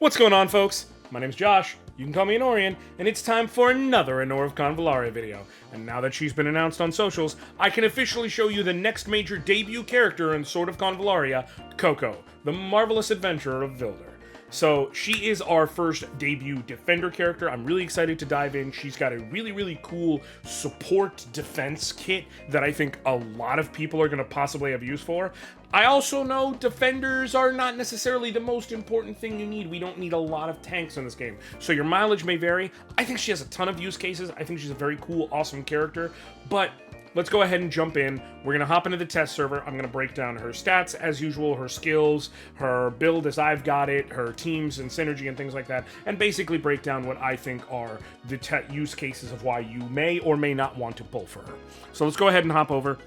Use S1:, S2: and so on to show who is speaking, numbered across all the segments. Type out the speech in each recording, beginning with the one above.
S1: What's going on, folks? My name's Josh, you can call me Anorian, and it's time for another Anor of Convallaria video. And now that she's been announced on socials, I can officially show you the next major debut character in Sword of Convallaria, Koko, the marvelous adventurer of Vilder. So she is our first debut defender character. I'm really excited to dive in. She's got a really cool support defense kit that I think a lot of people are going to possibly have use for. I also know defenders are not necessarily the most important thing you need. We don't need a lot of tanks in this game. So your mileage may vary. I think she has a ton of use cases. I think she's a very cool, awesome character. But let's go ahead and jump in. We're going to hop into the test server. I'm going to break down her stats as usual, her skills, her build as I've got it, her teams and synergy and things like that, and basically break down what I think are the use cases of why you may or may not want to pull for her. So let's go ahead and hop over.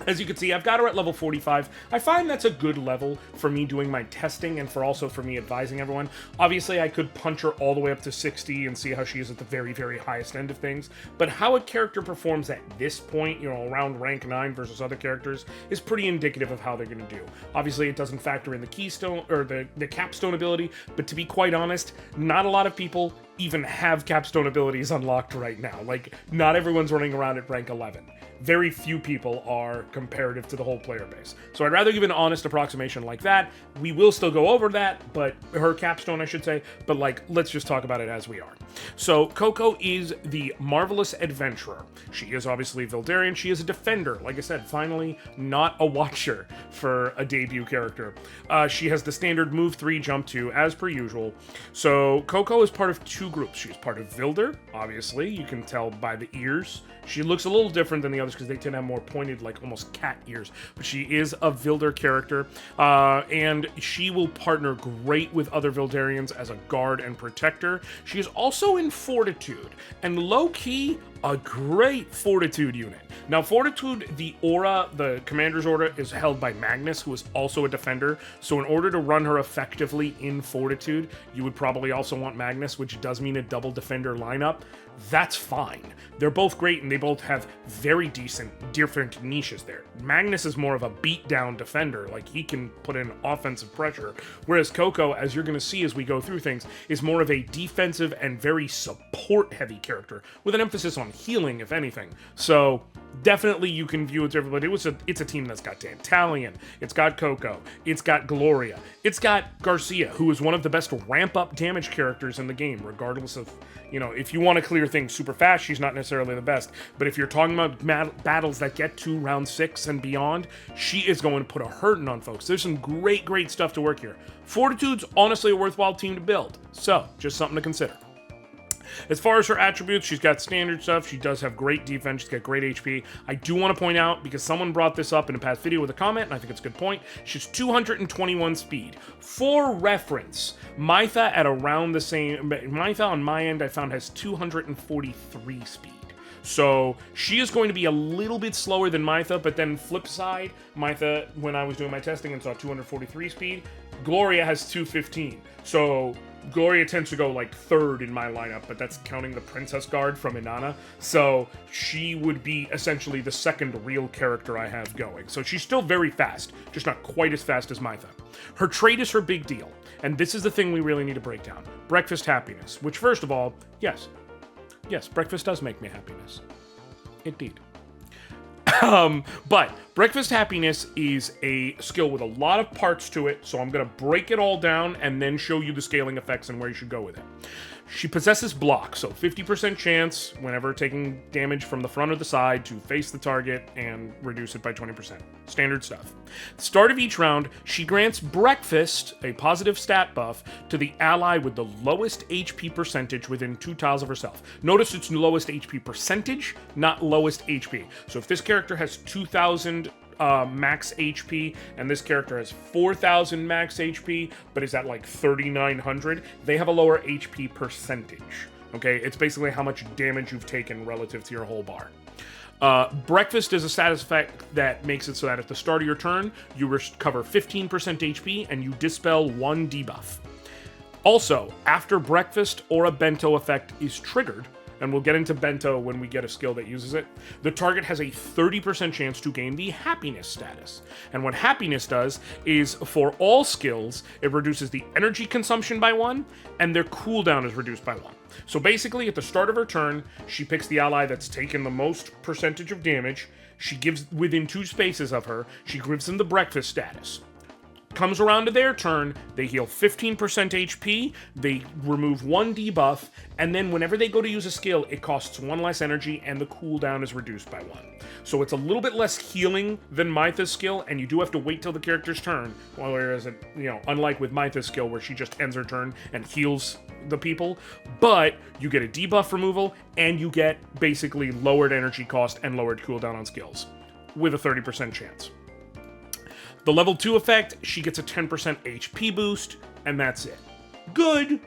S1: As you can see, I've got her at level 45. I find that's a good level for me doing my testing and also for me advising everyone. Obviously, I could punch her all the way up to 60 and see how she is at the very highest end of things. But how a character performs at this point, around rank 9 versus other characters, is pretty indicative of how they're going to do. Obviously, it doesn't factor in the keystone or the capstone ability, but to be quite honest, not a lot of people even have capstone abilities unlocked right now. Like, not everyone's running around at rank 11. Very few people are comparative to the whole player base. So I'd rather give an honest approximation like that. We will still go over that, but her capstone, I should say, but let's just talk about it as we are. So Koko is the marvelous adventurer. She is obviously Vildarian. She is a defender. Like I said, finally not a watcher for a debut character. She has the standard move 3, jump 2, as per usual. So Koko is part of two groups. She's part of Vilder, obviously. You can tell by the ears. She looks a little different than the others because they tend to have more pointed, like almost cat ears. But she is a Vilder character, and she will partner great with other Vildarians as a guard and protector. She is also in Fortitude, and low-key, a great Fortitude unit. Now, Fortitude, the aura, the commander's aura, is held by Magnus, who is also a defender. So in order to run her effectively in Fortitude, you would probably also want Magnus, which does mean a double defender lineup. That's fine. They're both great, and they both have very decent, different niches there. Magnus is more of a beat-down defender. Like, he can put in offensive pressure. Whereas Koko, as you're going to see as we go through things, is more of a defensive and very support-heavy character, with an emphasis on healing, if anything. So definitely you can view it differently. It's a team that's got Tantalion, it's got Koko, it's got Gloria, it's got Garcia, who is one of the best ramp-up damage characters in the game, regardless of, if you want to clear things super fast, she's not necessarily the best. But if you're talking about battles that get to round 6 and beyond, she is going to put a hurting on folks. There's some great stuff to work here. Fortitude's honestly a worthwhile team to build, so just something to consider. As far as her attributes, she's got standard stuff. She does have great defense. She's got great HP. I do want to point out, because someone brought this up in a past video with a comment, and I think it's a good point, she's 221 speed. For reference, Mytha at around the same... Mytha on my end, I found, has 243 speed. So she is going to be a little bit slower than Mytha, but then flip side, Mytha, when I was doing my testing and saw 243 speed, Gloria has 215. So Gloria tends to go like third in my lineup, but that's counting the Princess Guard from Inanna. So she would be essentially the second real character I have going. So she's still very fast, just not quite as fast as Mytha. Her trait is her big deal, and this is the thing we really need to break down. Breakfast happiness, which first of all, yes, breakfast does make me happiness. Indeed. But breakfast happiness is a skill with a lot of parts to it, so I'm going to break it all down and then show you the scaling effects and where you should go with it. She possesses block, so 50% chance whenever taking damage from the front or the side to face the target and reduce it by 20%. Standard stuff. At the start of each round, she grants breakfast, a positive stat buff, to the ally with the lowest HP percentage within 2 tiles of herself. Notice it's lowest HP percentage, not lowest HP. So if this character has 2,000 max HP, and this character has 4,000 max HP, but is at like 3,900, they have a lower HP percentage. Okay, it's basically how much damage you've taken relative to your whole bar. Breakfast is a status effect that makes it so that at the start of your turn, you recover 15% HP and you dispel 1 debuff. Also, after breakfast or a bento effect is triggered, and we'll get into Bento when we get a skill that uses it, the target has a 30% chance to gain the happiness status. And what happiness does is, for all skills, it reduces the energy consumption by 1, and their cooldown is reduced by 1. So basically, at the start of her turn, she picks the ally that's taken the most percentage of damage. She gives, within 2 spaces of her, she gives them the breakfast status. Comes around to their turn, they heal 15% HP, they remove 1 debuff, and then whenever they go to use a skill, it costs 1 less energy, and the cooldown is reduced by 1. So it's a little bit less healing than Mytha's skill, and you do have to wait till the character's turn, whereas, unlike with Mytha's skill, where she just ends her turn and heals the people, but you get a debuff removal, and you get basically lowered energy cost and lowered cooldown on skills, with a 30% chance. The level 2 effect, she gets a 10% HP boost, and that's it. Good.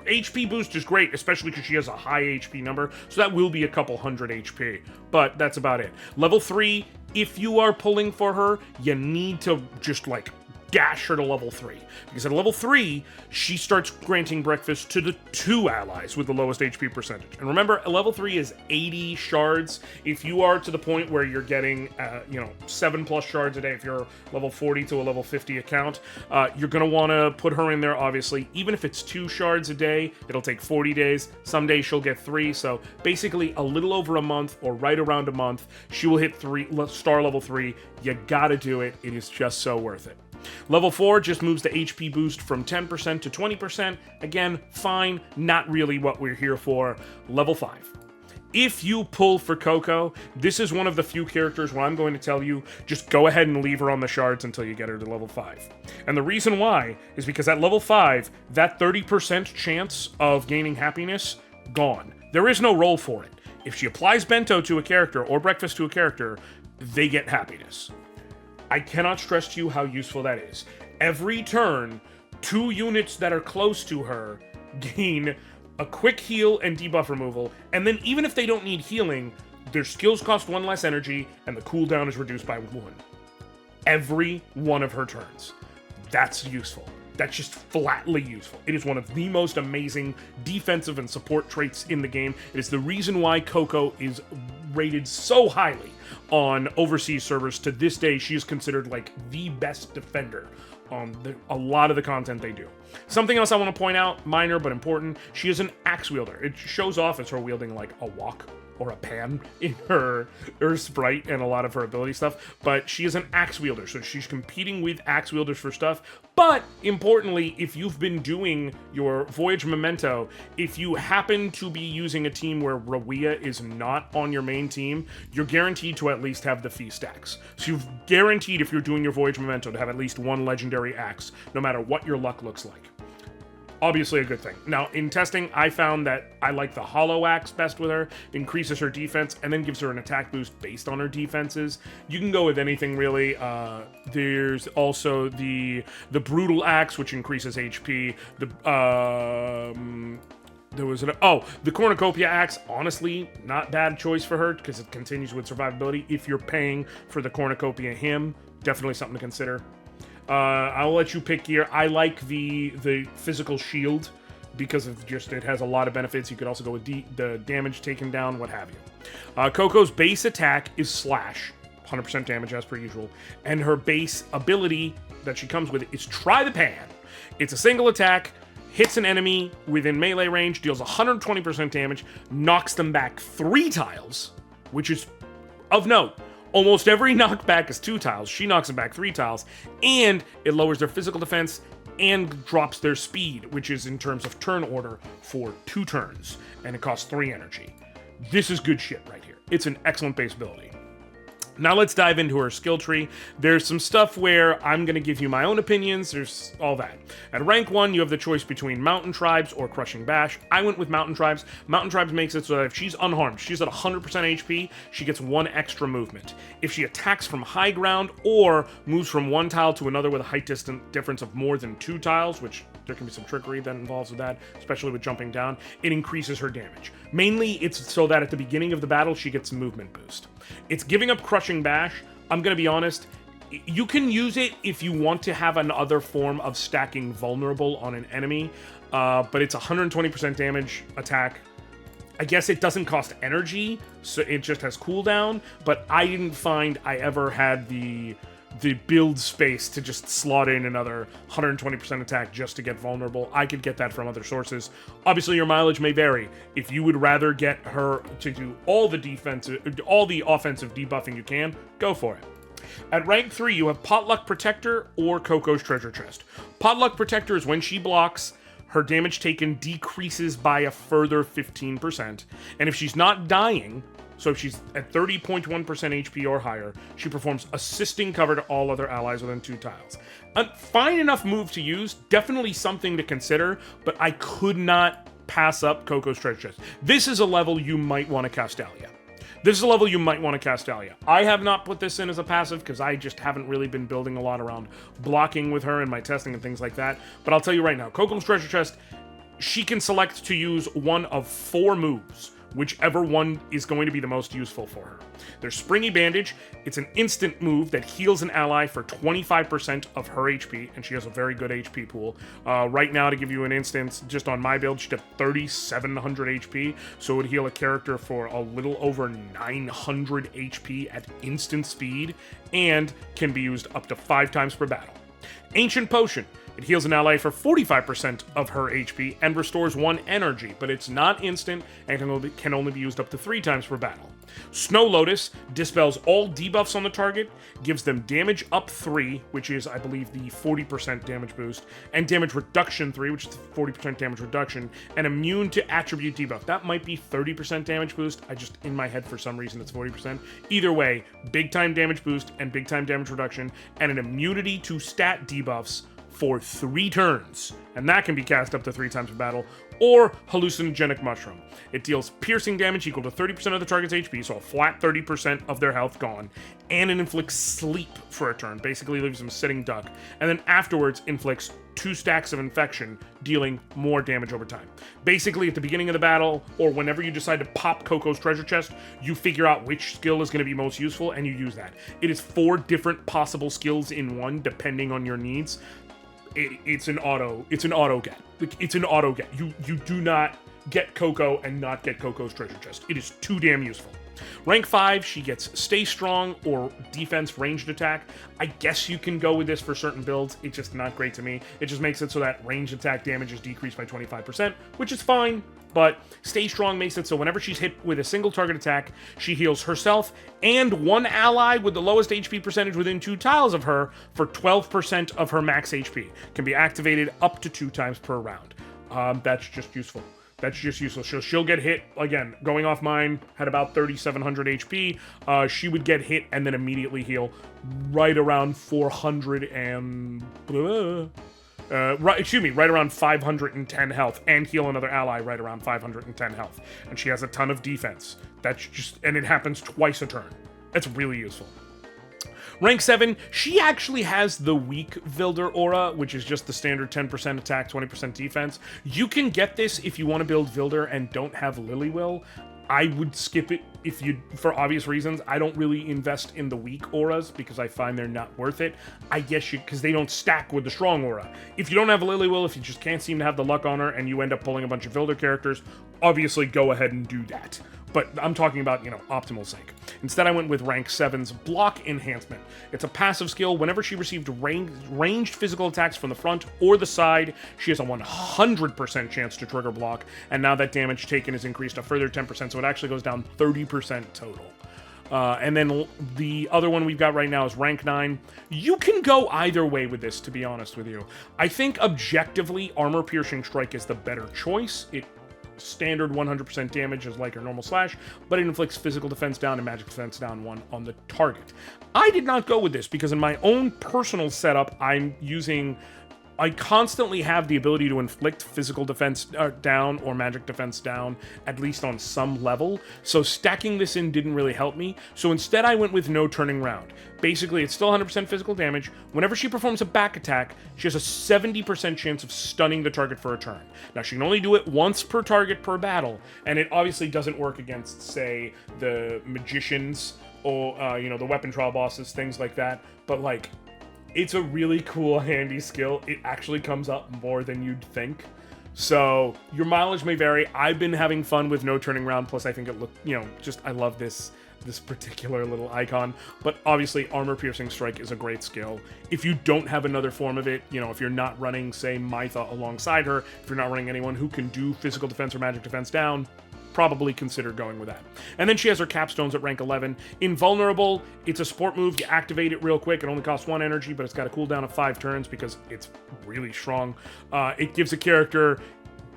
S1: HP boost is great, especially because she has a high HP number, so that will be a couple hundred HP, but that's about it. Level 3, if you are pulling for her, you need to just, dash her to level 3. Because at level 3, she starts granting breakfast to the 2 allies with the lowest HP percentage. And remember, level 3 is 80 shards. If you are to the point where you're getting, 7+ shards a day, if you're level 40 to a level 50 account, you're going to want to put her in there, obviously. Even if it's 2 shards a day, it'll take 40 days. Some days she'll get 3, so basically a little over a month, or right around a month, she will hit star level 3. You gotta do it. It is just so worth it. Level 4 just moves the HP boost from 10% to 20%. Again, fine, not really what we're here for. Level 5. If you pull for Koko, this is one of the few characters where I'm going to tell you, just go ahead and leave her on the shards until you get her to level 5. And the reason why is because at level 5, that 30% chance of gaining happiness, gone. There is no roll for it. If she applies Bento to a character or breakfast to a character, they get happiness. I cannot stress to you how useful that is. Every turn, 2 units that are close to her gain a quick heal and debuff removal, and then even if they don't need healing, their skills cost 1 less energy, and the cooldown is reduced by 1. Every one of her turns. That's useful. That's just flatly useful. It is one of the most amazing defensive and support traits in the game. It is the reason why Koko is rated so highly on overseas servers. To this day, she is considered the best defender on a lot of the content they do. Something else I want to point out, minor but important, she is an axe wielder. It shows off as her wielding a wok or a pan in her sprite and a lot of her ability stuff, but she is an axe wielder, so she's competing with axe wielders for stuff. But importantly, if you've been doing your Voyage Memento, if you happen to be using a team where Rawia is not on your main team, you're guaranteed to at least have the feast axe. So you've guaranteed, if you're doing your Voyage Memento, to have at least 1 legendary axe, no matter what your luck looks like. Obviously a good thing. Now, in testing, I found that I like the Hollow Axe best with her. Increases her defense, and then gives her an attack boost based on her defenses. You can go with anything, really. There's also the Brutal Axe, which increases HP. The Cornucopia Axe, honestly, not bad choice for her, because it continues with survivability. If you're paying for the Cornucopia Hymn, definitely something to consider. I'll let you pick gear. I like the physical shield because of just it has a lot of benefits. You could also go with the damage taken down, what have you. Koko's base attack is Slash, 100% damage as per usual, and her base ability that she comes with is Try the Pan. It's a single attack, hits an enemy within melee range, deals 120% damage, knocks them back 3 tiles, which is of note. Almost every knockback is 2 tiles. She knocks them back 3 tiles, and it lowers their physical defense and drops their speed, which is in terms of turn order for 2 turns, and it costs 3 energy. This is good shit right here. It's an excellent base ability. Now let's dive into her skill tree. There's some stuff where I'm going to give you my own opinions. There's all that. At rank 1, you have the choice between Mountain Tribes or Crushing Bash. I went with Mountain Tribes. Mountain Tribes makes it so that if she's unharmed, she's at 100% HP, she gets 1 extra movement. If she attacks from high ground or moves from 1 tile to another with a height distance difference of more than 2 tiles, which there can be some trickery that involves with that, especially with jumping down, it increases her damage. Mainly, it's so that at the beginning of the battle, she gets a movement boost. It's giving up Crushing Bash. I'm going to be honest, you can use it if you want to have another form of stacking Vulnerable on an enemy, but it's 120% damage attack. I guess it doesn't cost energy, so it just has cooldown, but I didn't find I ever had the build space to just slot in another 120% attack just to get vulnerable. I could get that from other sources. Obviously, your mileage may vary. If you would rather get her to do all the offensive debuffing you can, go for it. At rank 3, you have Potluck Protector or Koko's Treasure Chest. Potluck Protector is when she blocks, her damage taken decreases by a further 15%, and if she's not dying, so if she's at 30.1% HP or higher, she performs assisting cover to all other allies within 2 tiles. A fine enough move to use, definitely something to consider, but I could not pass up Koko's Treasure Chest. This is a level you might want to Castalia. I have not put this in as a passive because I just haven't really been building a lot around blocking with her in my testing and things like that. But I'll tell you right now, Koko's Treasure Chest, she can select to use one of 4 moves, whichever one is going to be the most useful for her. There's Springy Bandage. It's an instant move that heals an ally for 25% of her HP, and she has a very good HP pool. Right now, to give you an instance, just on my build, she got 3,700 HP, so it would heal a character for a little over 900 HP at instant speed, and can be used up to 5 times per battle. Ancient Potion. It heals an ally for 45% of her HP and restores 1 energy, but it's not instant and can only be used up to 3 times per battle. Snow Lotus dispels all debuffs on the target, gives them damage up 3, which is, I believe, the 40% damage boost, and damage reduction 3, which is the 40% damage reduction, and immune to attribute debuff. That might be 30% damage boost. I just, in my head, for some reason, it's 40%. Either way, big time damage boost and big time damage reduction, and an immunity to stat debuffs for 3 turns, and that can be cast up to 3 times per battle, or Hallucinogenic Mushroom. It deals piercing damage equal to 30% of the target's HP, so a flat 30% of their health gone, and it inflicts sleep for a turn, basically leaves them sitting duck, and then afterwards inflicts 2 stacks of infection, dealing more damage over time. Basically, at the beginning of the battle, or whenever you decide to pop Koko's Treasure Chest, you figure out which skill is going to be most useful, and you use that. It is 4 different possible skills in one, depending on your needs. It's an auto get. It's an auto get. You do not get Koko and not get Koko's Treasure Chest. It is too damn useful. Rank 5, she gets Stay Strong or Defense Ranged Attack. I guess you can go with this for certain builds. It's just not great to me. It just makes it so that ranged attack damage is decreased by 25%, which is fine. But Stay Strong makes it so whenever she's hit with a single target attack, she heals herself and 1 ally with the lowest HP percentage within 2 tiles of her for 12% of her max HP. Can be activated up to 2 times per round. That's just useful. She'll get hit, again, going off mine, had about 3,700 HP. She would get hit and then immediately heal right around 400 and... right around 510 health, and heal another ally right around 510 health. And she has a ton of defense. And it happens twice a turn. That's really useful. Rank 7, she actually has the weak Vilder aura, which is just the standard 10% attack, 20% defense. You can get this if you want to build Vilder and don't have Lilywell. I would skip it for obvious reasons. I don't really invest in the weak auras because I find they're not worth it. I guess because they don't stack with the strong aura. If you don't have a Lilywell, if you just can't seem to have the luck on her and you end up pulling a bunch of Vilder characters, obviously go ahead and do that. But I'm talking about, optimal sake. Instead, I went with rank 7's Block Enhancement. It's a passive skill. Whenever she received ranged physical attacks from the front or the side, she has a 100% chance to trigger block, and now that damage taken is increased a further 10%, so it actually goes down 30% total. And then the other one we've got right now is rank 9. You can go either way with this, to be honest with you. I think objectively, Armor Piercing Strike is the better choice. It standard 100% damage is like her normal slash, but it inflicts physical defense down and magic defense down 1 on the target. I did not go with this because in my own personal setup, I constantly have the ability to inflict physical defense down or magic defense down, at least on some level, so stacking this in didn't really help me, so instead I went with no turning round. Basically, it's still 100% physical damage. Whenever she performs a back attack, she has a 70% chance of stunning the target for a turn. Now, she can only do it once per target per battle, and it obviously doesn't work against, say, the magicians or, the weapon trial bosses, things like that, but, it's a really cool, handy skill. It actually comes up more than you'd think. So your mileage may vary. I've been having fun with no turning around, plus I think it looked, just I love this particular little icon. But obviously armor piercing strike is a great skill. If you don't have another form of it, if you're not running, say, Mytha alongside her, if you're not running anyone who can do physical defense or magic defense down, probably consider going with that. And then she has her capstones at rank 11. Invulnerable, it's a support move. You activate it real quick. It only costs 1 energy, but it's got a cooldown of 5 turns because it's really strong. It gives a character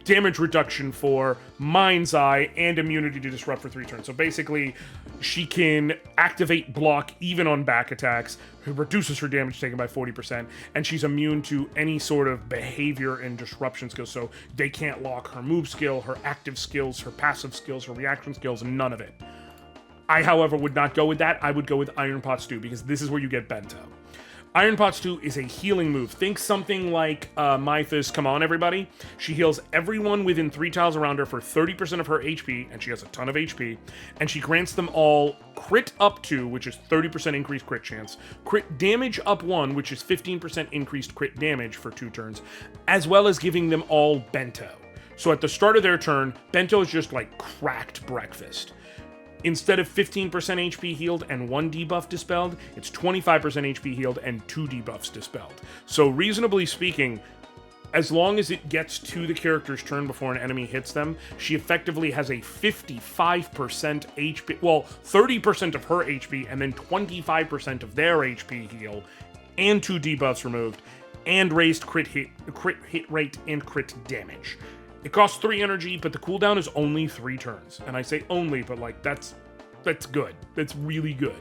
S1: damage reduction for Mind's Eye and immunity to disrupt for 3 turns. So basically, she can activate block even on back attacks, reduces her damage taken by 40%, and she's immune to any sort of behavior and disruption skills. So they can't lock her move skill, her active skills, her passive skills, her reaction skills, none of it. I, however, would not go with that. I would go with Iron Pot Stew, because this is where you get bento. Iron Pot Stew is a healing move. Think something like Mytha's Come On Everybody. She heals everyone within 3 tiles around her for 30% of her HP, and she has a ton of HP, and she grants them all crit up 2, which is 30% increased crit chance, crit damage up 1, which is 15% increased crit damage for 2 turns, as well as giving them all bento. So at the start of their turn, bento is just like cracked breakfast. Instead of 15% HP healed and 1 debuff dispelled, it's 25% HP healed and 2 debuffs dispelled. So reasonably speaking, as long as it gets to the character's turn before an enemy hits them, she effectively has a 55% HP, well, 30% of her HP and then 25% of their HP heal, and 2 debuffs removed, and raised crit hit rate and crit damage. It costs 3 energy, but the cooldown is only 3 turns. And I say only, but like that's good. That's really good.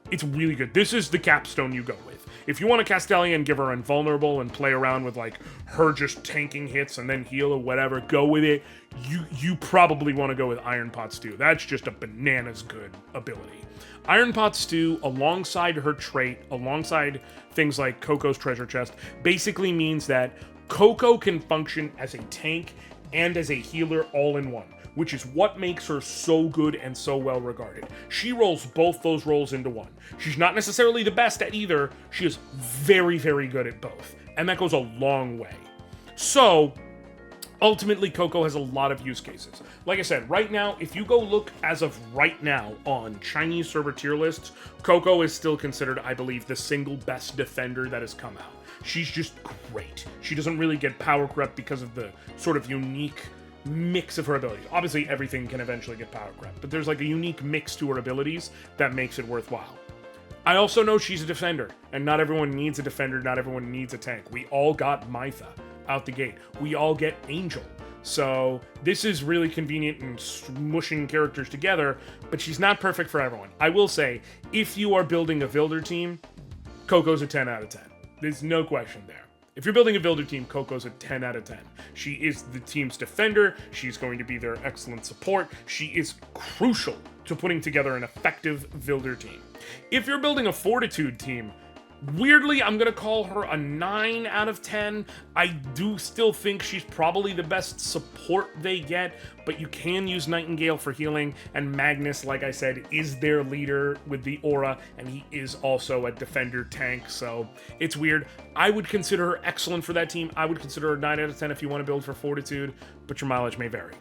S1: It's really good. This is the capstone you go with. If you want a Castelia and give her invulnerable and play around with like her just tanking hits and then heal or whatever, go with it. You probably want to go with Iron Pot Stew. That's just a bananas good ability. Iron Pot Stew, alongside her trait, alongside things like Koko's treasure chest, basically means that Koko can function as a tank and as a healer all in one, which is what makes her so good and so well regarded. She rolls both those roles into one. She's not necessarily the best at either, she is very, very good at both, and that goes a long way. So, ultimately, Koko has a lot of use cases. Like I said, right now, if you go look as of right now on Chinese server tier lists, Koko is still considered, I believe, the single best defender that has come out. She's just great. She doesn't really get power crept because of the sort of unique mix of her abilities. Obviously, everything can eventually get power crept, but there's like a unique mix to her abilities that makes it worthwhile. I also know she's a defender, and not everyone needs a defender, not everyone needs a tank. We all got Mytha out the gate. We all get Angel. So this is really convenient in smushing characters together, but she's not perfect for everyone. I will say, if you are building a Vilder team, Koko's a 10 out of 10. There's no question there. If you're building a Vilder team, Koko's a 10 out of 10. She is the team's defender. She's going to be their excellent support. She is crucial to putting together an effective Vilder team. If you're building a Fortitude team, weirdly, I'm going to call her a 9 out of 10. I do still think she's probably the best support they get, but you can use Nightingale for healing, and Magnus, like I said, is their leader with the aura, and he is also a defender tank, so it's weird. I would consider her excellent for that team. I would consider her 9 out of 10 if you want to build for Fortitude, but your mileage may vary.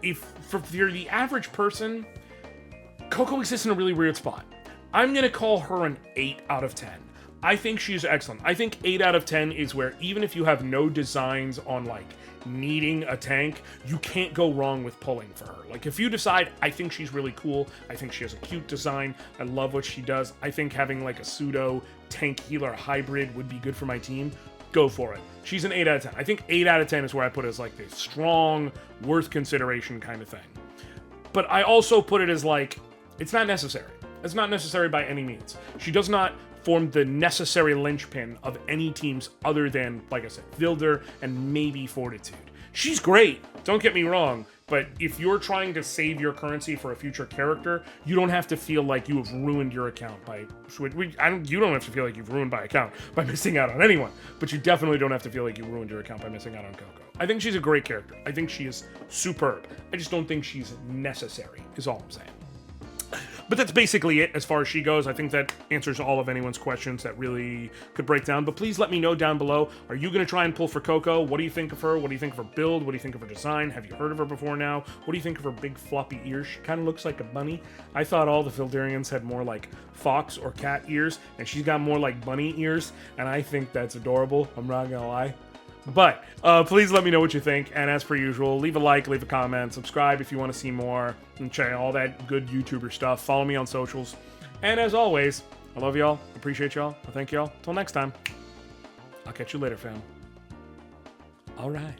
S1: If you're the average person, Koko exists in a really weird spot. I'm going to call her an 8 out of 10. I think she's excellent. I think 8 out of 10 is where even if you have no designs on like needing a tank, you can't go wrong with pulling for her. Like if you decide, I think she's really cool, I think she has a cute design, I love what she does, I think having like a pseudo tank healer hybrid would be good for my team, go for it. She's an 8 out of 10. I think 8 out of 10 is where I put it as like the strong, worth consideration kind of thing. But I also put it as like, it's not necessary. It's not necessary by any means. She does not form the necessary linchpin of any teams other than, like I said, Vilder and maybe Fortitude. She's great, don't get me wrong, but if you're trying to save your currency for a future character, you don't have to feel like you have ruined your account by... you don't have to feel like you've ruined my account by missing out on anyone, but you definitely don't have to feel like you ruined your account by missing out on Koko. I think she's a great character. I think she is superb. I just don't think she's necessary, is all I'm saying. But that's basically it as far as she goes. I think that answers all of anyone's questions that really could break down. But please let me know down below. Are you going to try and pull for Koko? What do you think of her? What do you think of her build? What do you think of her design? Have you heard of her before now? What do you think of her big floppy ears? She kind of looks like a bunny. I thought all the Fildarians had more like fox or cat ears, and she's got more like bunny ears, and I think that's adorable. I'm not going to lie. But please let me know what you think, and as per usual, leave a like, leave a comment, subscribe if you want to see more, and check all that good YouTuber stuff. Follow me on socials. And as always, I love y'all, appreciate y'all, I thank y'all. Till next time, I'll catch you later, fam. All right.